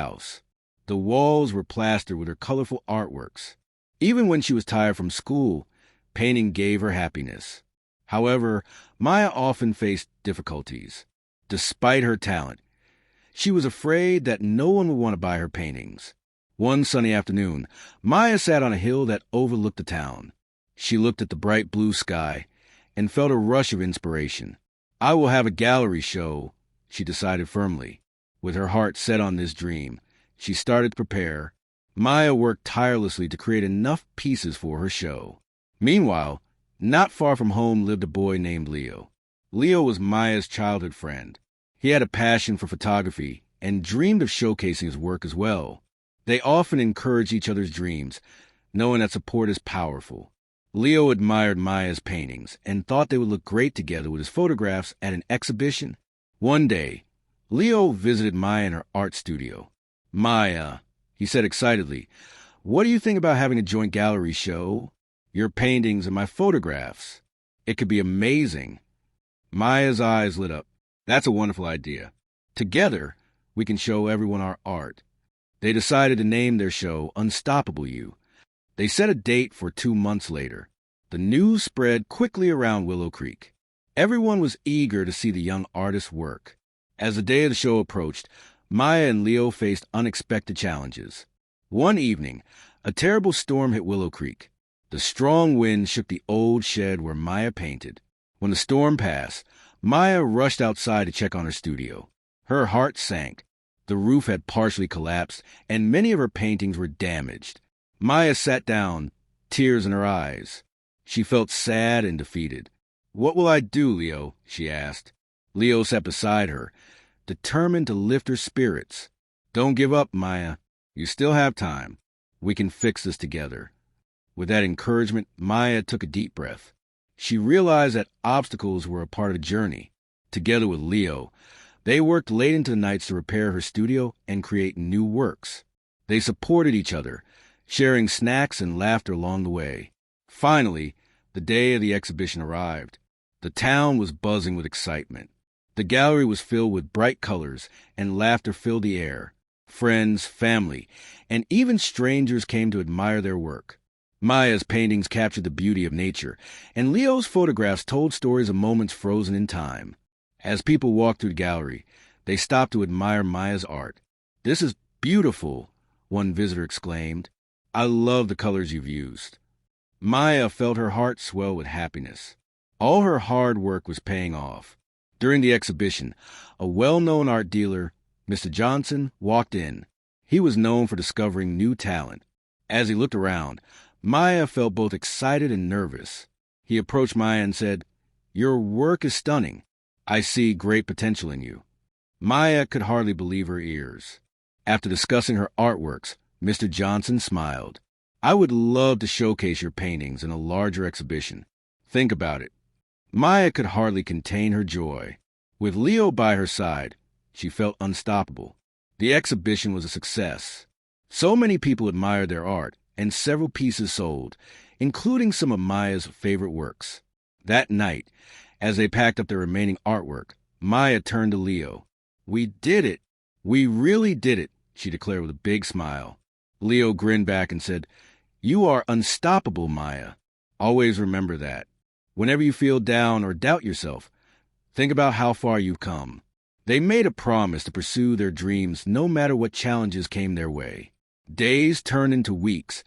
house. The walls were plastered with her colorful artworks. Even when she was tired from school, painting gave her happiness. However, Maya often faced difficulties. Despite her talent, she was afraid that no one would want to buy her paintings. One sunny afternoon, Maya sat on a hill that overlooked the town. She looked at the bright blue sky and felt a rush of inspiration. "I will have a gallery show," she decided firmly. With her heart set on this dream, she started to prepare. Maya worked tirelessly to create enough pieces for her show. Meanwhile, not far from home lived a boy named Leo. Leo was Maya's childhood friend. He had a passion for photography and dreamed of showcasing his work as well. They often encouraged each other's dreams, knowing that support is powerful. Leo admired Maya's paintings and thought they would look great together with his photographs at an exhibition. One day, Leo visited Maya in her art studio. "Maya," he said excitedly, "what do you think about having a joint gallery show? Your paintings and my photographs. It could be amazing." Maya's eyes lit up. "That's a wonderful idea. Together, we can show everyone our art." They decided to name their show Unstoppable You. They set a date for 2 months later. The news spread quickly around Willow Creek. Everyone was eager to see the young artist's work. As the day of the show approached, Maya and Leo faced unexpected challenges. One evening, a terrible storm hit Willow Creek. The strong wind shook the old shed where Maya painted. When the storm passed, Maya rushed outside to check on her studio. Her heart sank. The roof had partially collapsed, and many of her paintings were damaged. Maya sat down, tears in her eyes. She felt sad and defeated. "What will I do, Leo?" she asked. Leo sat beside her, determined to lift her spirits. "Don't give up, Maya. You still have time. We can fix this together." With that encouragement, Maya took a deep breath. She realized that obstacles were a part of the journey. Together with Leo, they worked late into the nights to repair her studio and create new works. They supported each other, sharing snacks and laughter along the way. Finally, the day of the exhibition arrived. The town was buzzing with excitement. The gallery was filled with bright colors, and laughter filled the air. Friends, family, and even strangers came to admire their work. Maya's paintings captured the beauty of nature, and Leo's photographs told stories of moments frozen in time. As people walked through the gallery, they stopped to admire Maya's art. "This is beautiful," one visitor exclaimed. "I love the colors you've used." Maya felt her heart swell with happiness. All her hard work was paying off. During the exhibition, a well-known art dealer, Mr. Johnson, walked in. He was known for discovering new talent. As he looked around, Maya felt both excited and nervous. He approached Maya and said, "Your work is stunning. I see great potential in you." Maya could hardly believe her ears. After discussing her artworks, Mr. Johnson smiled. "I would love to showcase your paintings in a larger exhibition. Think about it." Maya could hardly contain her joy. With Leo by her side, she felt unstoppable. The exhibition was a success. So many people admired their art, and several pieces sold, including some of Maya's favorite works. That night, as they packed up their remaining artwork, Maya turned to Leo. "We did it. We really did it," she declared with a big smile. Leo grinned back and said, "You are unstoppable, Maya. Always remember that. Whenever you feel down or doubt yourself, think about how far you've come." They made a promise to pursue their dreams no matter what challenges came their way. Days turned into weeks,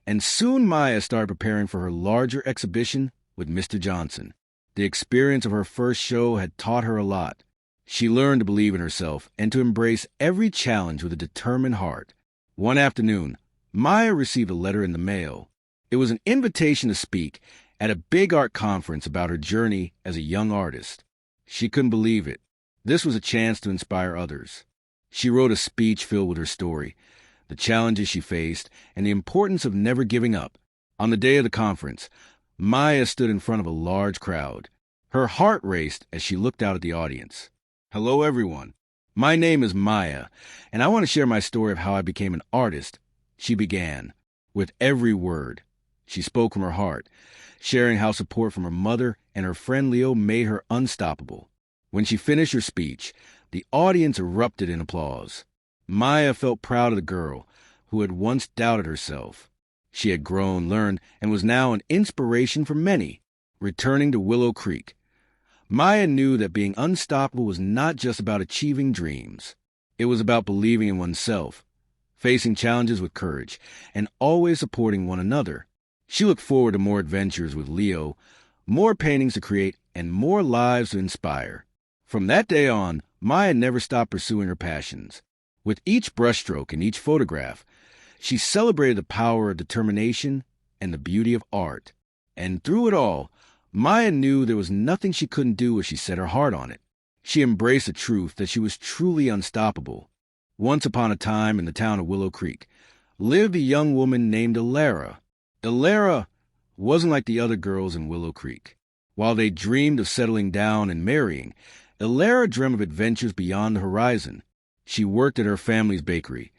and soon Maya started preparing for her larger exhibition with Mr. Johnson. The experience of her first show had taught her a lot. She learned to believe in herself and to embrace every challenge with a determined heart. One afternoon, Maya received a letter in the mail. It was an invitation to speak at a big art conference about her journey as a young artist. She couldn't believe it. This was a chance to inspire others. She wrote a speech filled with her story, the challenges she faced, and the importance of never giving up. On the day of the conference, Maya stood in front of a large crowd. Her heart raced as she looked out at the audience. "Hello, everyone. My name is Maya, and I want to share my story of how I became an artist," she began. With every word, she spoke from her heart, sharing how support from her mother and her friend Leo made her unstoppable. When she finished her speech, the audience erupted in applause. Maya felt proud of the girl who had once doubted herself. She had grown, learned, and was now an inspiration for many. Returning to Willow Creek, Maya knew that being unstoppable was not just about achieving dreams. It was about believing in oneself, facing challenges with courage, and always supporting one another. She looked forward to more adventures with Leo, more paintings to create, and more lives to inspire. From that day on, Maya never stopped pursuing her passions. With each brushstroke and each photograph, she celebrated the power of determination and the beauty of art. And through it all, Maya knew there was nothing she couldn't do if she set her heart on it. She embraced the truth that she was truly unstoppable. Once upon a time in the town of Willow Creek lived a young woman named Elara. Elara wasn't like the other girls in Willow Creek. While they dreamed of settling down and marrying, Elara dreamt of adventures beyond the horizon. She worked at her family's bakery,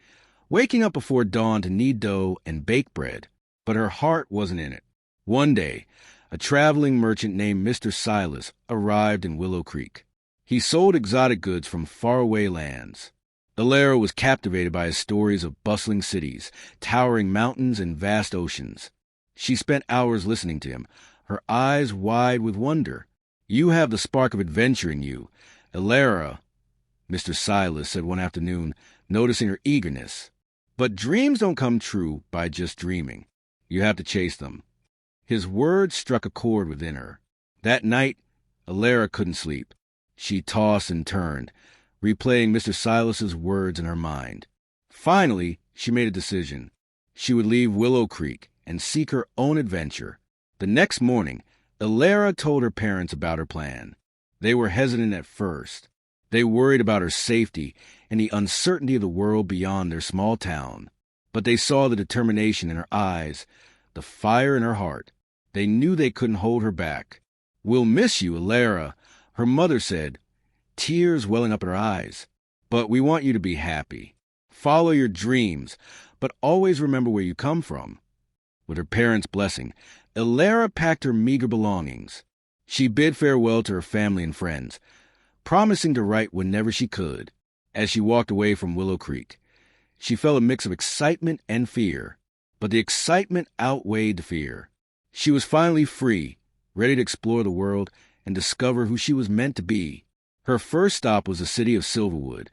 waking up before dawn to knead dough and bake bread, but her heart wasn't in it. One day, a traveling merchant named Mr. Silas arrived in Willow Creek. He sold exotic goods from faraway lands. Elara was captivated by his stories of bustling cities, towering mountains, and vast oceans. She spent hours listening to him, her eyes wide with wonder. "You have the spark of adventure in you, Elara," Mr. Silas said one afternoon, noticing her eagerness. "But dreams don't come true by just dreaming. You have to chase them." His words struck a chord within her. That night, Elara couldn't sleep. She tossed and turned, replaying Mr. Silas's words in her mind. Finally, she made a decision. She would leave Willow Creek and seek her own adventure. The next morning, Elara told her parents about her plan. They were hesitant at first. They worried about her safety and the uncertainty of the world beyond their small town. But they saw the determination in her eyes, the fire in her heart. They knew they couldn't hold her back. "We'll miss you, Elara," her mother said, tears welling up in her eyes. "But we want you to be happy. Follow your dreams, but always remember where you come from." With her parents' blessing, Elara packed her meager belongings. She bid farewell to her family and friends, promising to write whenever she could. As she walked away from Willow Creek, she felt a mix of excitement and fear, but the excitement outweighed the fear. She was finally free, ready to explore the world and discover who she was meant to be. Her first stop was the city of Silverwood,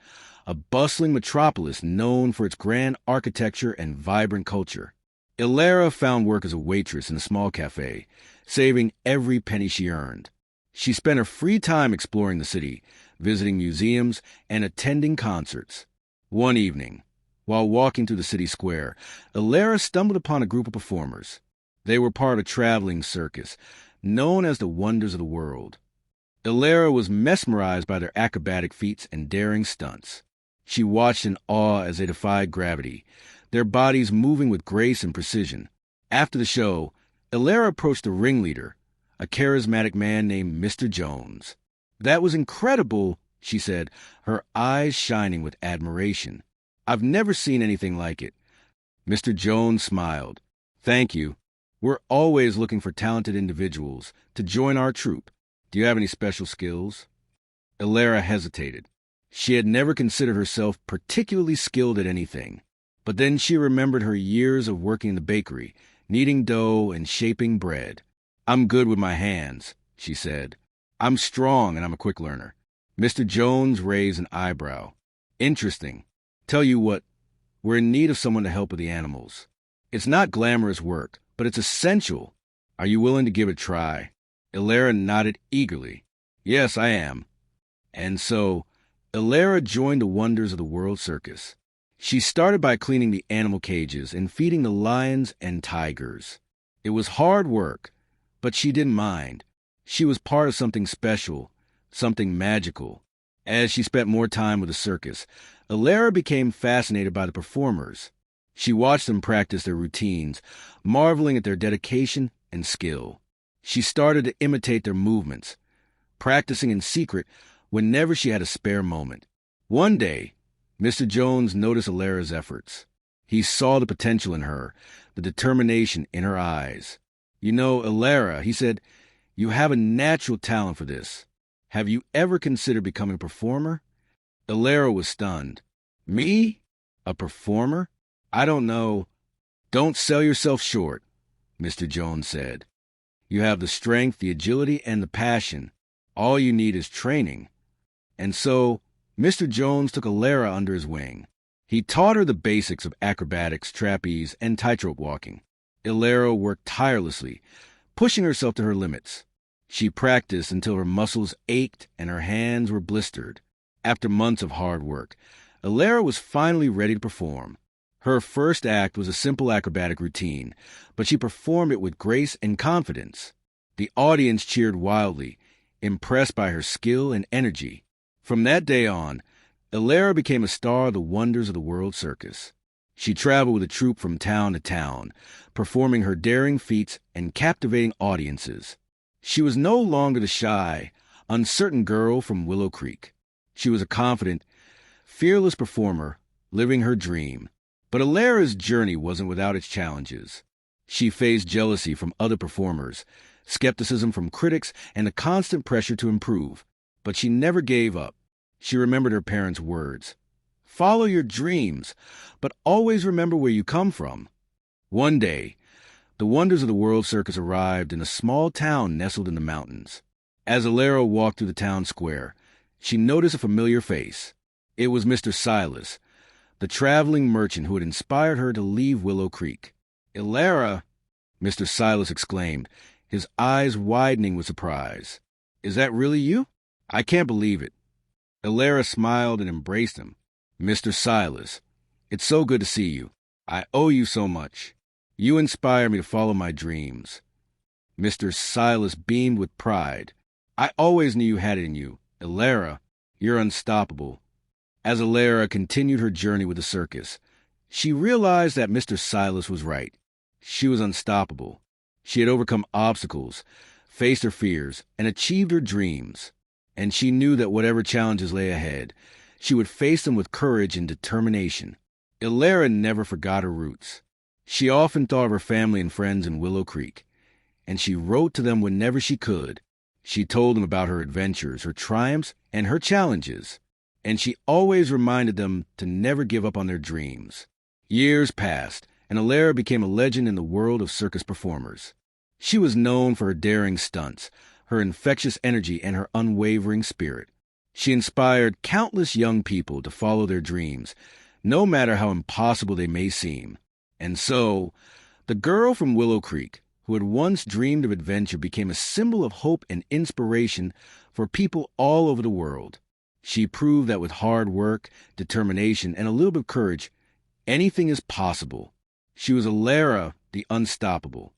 a bustling metropolis known for its grand architecture and vibrant culture. Elara found work as a waitress in a small cafe, saving every penny she earned. She spent her free time exploring the city, visiting museums, and attending concerts. One evening, while walking through the city square, Elara stumbled upon a group of performers. They were part of a traveling circus, known as the Wonders of the World. Elara was mesmerized by their acrobatic feats and daring stunts. She watched in awe as they defied gravity, their bodies moving with grace and precision. After the show, Elara approached the ringleader, a charismatic man named Mr. Jones. "That was incredible," she said, her eyes shining with admiration. "I've never seen anything like it." Mr. Jones smiled. "Thank you. We're always looking for talented individuals to join our troupe. Do you have any special skills?" Elara hesitated. She had never considered herself particularly skilled at anything. But then she remembered her years of working in the bakery, kneading dough and shaping bread. "I'm good with my hands," she said. "I'm strong and I'm a quick learner." Mr. Jones raised an eyebrow. "Interesting. Tell you what, we're in need of someone to help with the animals. It's not glamorous work, but it's essential. Are you willing to give it a try?" Elara nodded eagerly. "Yes, I am." And so, Elara joined the Wonders of the World Circus. She started by cleaning the animal cages and feeding the lions and tigers. It was hard work, but she didn't mind. She was part of something special, something magical. As she spent more time with the circus, Elara became fascinated by the performers. She watched them practice their routines, marveling at their dedication and skill. She started to imitate their movements, practicing in secret whenever she had a spare moment. One day, Mr. Jones noticed Elara's efforts. He saw the potential in her, the determination in her eyes. "You know, Elara," he said, "you have a natural talent for this. Have you ever considered becoming a performer?" Elara was stunned. "Me? A performer? I don't know. Don't sell yourself short, Mr. Jones said. You have the strength, the agility, and the passion. All you need is training. And so, Mr. Jones took Alara under his wing. He taught her the basics of acrobatics, trapeze, and tightrope walking. Alara worked tirelessly, pushing herself to her limits. She practiced until her muscles ached and her hands were blistered. After months of hard work, Alara was finally ready to perform. Her first act was a simple acrobatic routine, but she performed it with grace and confidence. The audience cheered wildly, impressed by her skill and energy. From that day on, Alara became a star of the wonders of the World Circus. She traveled with a troupe from town to town, performing her daring feats and captivating audiences. She was no longer the shy, uncertain girl from Willow Creek. She was a confident, fearless performer, living her dream. But Alara's journey wasn't without its challenges. She faced jealousy from other performers, skepticism from critics, and a constant pressure to improve. But she never gave up. She remembered her parents' words. Follow your dreams, but always remember where you come from. One day, the wonders of the World Circus arrived in a small town nestled in the mountains. As Alara walked through the town square, she noticed a familiar face. It was Mr. Silas, the traveling merchant who had inspired her to leave Willow Creek. Alara, Mr. Silas exclaimed, his eyes widening with surprise. Is that really you? I can't believe it. Alara smiled and embraced him. Mr. Silas, it's so good to see you. I owe you so much. You inspire me to follow my dreams. Mr. Silas beamed with pride. I always knew you had it in you. Alara, you're unstoppable. As Alara continued her journey with the circus, she realized that Mr. Silas was right. She was unstoppable. She had overcome obstacles, faced her fears, and achieved her dreams. And she knew that whatever challenges lay ahead, she would face them with courage and determination. Alara never forgot her roots. She often thought of her family and friends in Willow Creek, and she wrote to them whenever she could. She told them about her adventures, her triumphs, and her challenges, and she always reminded them to never give up on their dreams. Years passed, and Alara became a legend in the world of circus performers. She was known for her daring stunts, her infectious energy, and her unwavering spirit. She inspired countless young people to follow their dreams, no matter how impossible they may seem. And so, the girl from Willow Creek, who had once dreamed of adventure, became a symbol of hope and inspiration for people all over the world. She proved that with hard work, determination, and a little bit of courage, anything is possible. She was Alara, the unstoppable.